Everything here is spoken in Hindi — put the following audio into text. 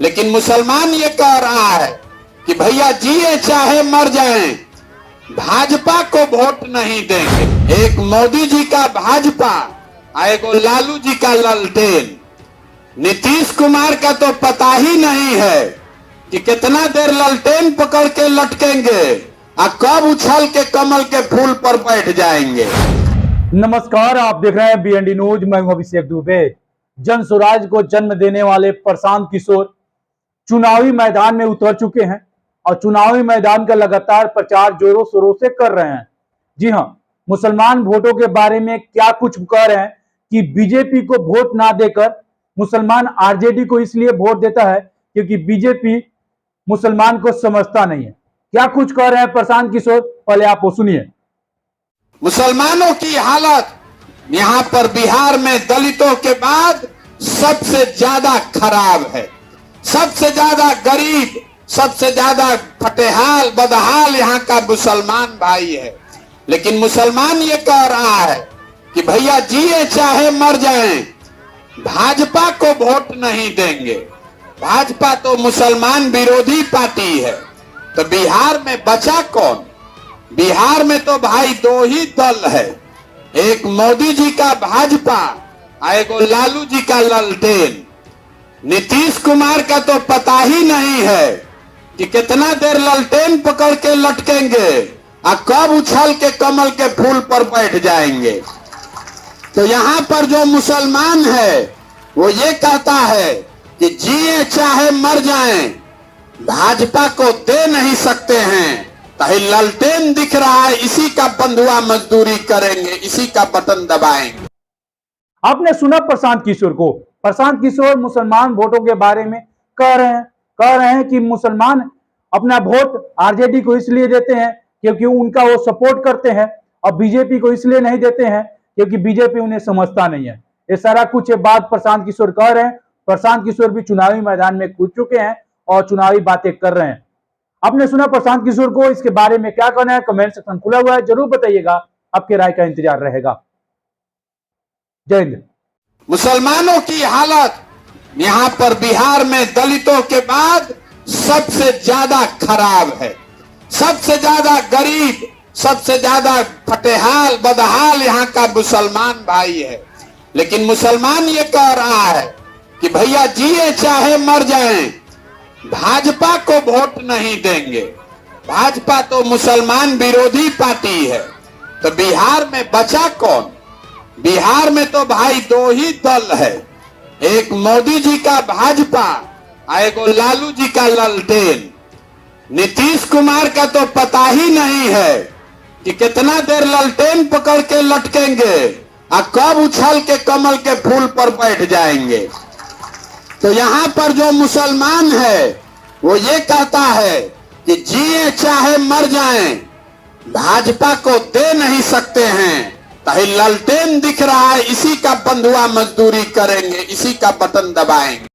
लेकिन मुसलमान ये कह रहा है कि भैया जिए चाहे मर जाएं, भाजपा को वोट नहीं देंगे। एक मोदी जी का भाजपा और एक लालू जी का ललटेन। नीतीश कुमार का तो पता ही नहीं है कि कितना देर ललटेन पकड़ के लटकेंगे और कब उछल के कमल के फूल पर बैठ जाएंगे। नमस्कार, आप देख रहे हैं बीएनडी न्यूज। मैं हूं अभिषेक दुबे। जन स्वराज को जन्म देने वाले प्रशांत किशोर चुनावी मैदान में उतर चुके हैं और चुनावी मैदान का लगातार प्रचार जोरों शोरों से कर रहे हैं। जी हां, मुसलमान वोटों के बारे में क्या कुछ कह रहे हैं कि बीजेपी को वोट ना देकर मुसलमान आरजेडी को इसलिए वोट देता है क्योंकि बीजेपी मुसलमान को समझता नहीं है। क्या कुछ कह रहे हैं प्रशांत किशोर, पहले आप वो सुनिए। मुसलमानों की हालत यहां पर बिहार में दलितों के बाद सबसे ज्यादा खराब है। सबसे ज्यादा गरीब, सबसे ज्यादा फटेहाल बदहाल यहां का मुसलमान भाई है। लेकिन मुसलमान ये कह रहा है कि भैया जिए चाहे मर जाएं, भाजपा को वोट नहीं देंगे। भाजपा तो मुसलमान विरोधी पार्टी है। तो बिहार में बचा कौन? बिहार में तो भाई दो ही दल है, एक मोदी जी का भाजपा और एक लालू जी का ललटेन। नीतीश कुमार का तो पता ही नहीं है कि कितना देर ललटेन पकड़ के लटकेंगे और कब उछल के कमल के फूल पर बैठ जाएंगे। तो यहाँ पर जो मुसलमान है वो ये कहता है कि जिए चाहे मर जाएं, भाजपा को दे नहीं सकते हैं। ताकि ललटेन दिख रहा है, इसी का बंधुआ मजदूरी करेंगे, इसी का बटन दबाएंगे। आपने सुना प्रशांत किशोर को। प्रशांत किशोर मुसलमान वोटों के बारे में कह रहे हैं कि मुसलमान अपना वोट आरजेडी को इसलिए देते हैं क्योंकि उनका वो सपोर्ट करते हैं और बीजेपी को इसलिए नहीं देते हैं क्योंकि बीजेपी उन्हें समझता नहीं है। ये सारा कुछ बात प्रशांत किशोर कह रहे हैं। प्रशांत किशोर भी चुनावी मैदान में कूद चुके हैं और चुनावी बातें कर रहे हैं। आपने सुना प्रशांत किशोर को। इसके बारे में क्या कहना है, कमेंट सेक्शन खुला हुआ है, जरूर बताइएगा। आपके राय का इंतजार रहेगा। जय हिंद। मुसलमानों की हालत यहां पर बिहार में दलितों के बाद सबसे ज्यादा खराब है। सबसे ज्यादा गरीब, सबसे ज्यादा फटेहाल बदहाल यहां का मुसलमान भाई है। लेकिन मुसलमान ये कह रहा है कि भैया जिए चाहे मर जाएं, भाजपा को वोट नहीं देंगे। भाजपा तो मुसलमान विरोधी पार्टी है। तो बिहार में बचा कौन? बिहार में तो भाई दो ही दल है, एक मोदी जी का भाजपा और एक लालू जी का ललटेन। नीतीश कुमार का तो पता ही नहीं है कि कितना देर ललटेन पकड़ के लटकेंगे और कब उछल के कमल के फूल पर बैठ जाएंगे। तो यहाँ पर जो मुसलमान है वो ये कहता है कि जिए चाहे मर जाएं, भाजपा को दे नहीं सकते हैं। ताकि ललटेन दिख रहा है, इसी का बंधुआ मजदूरी करेंगे, इसी का बटन दबाएंगे।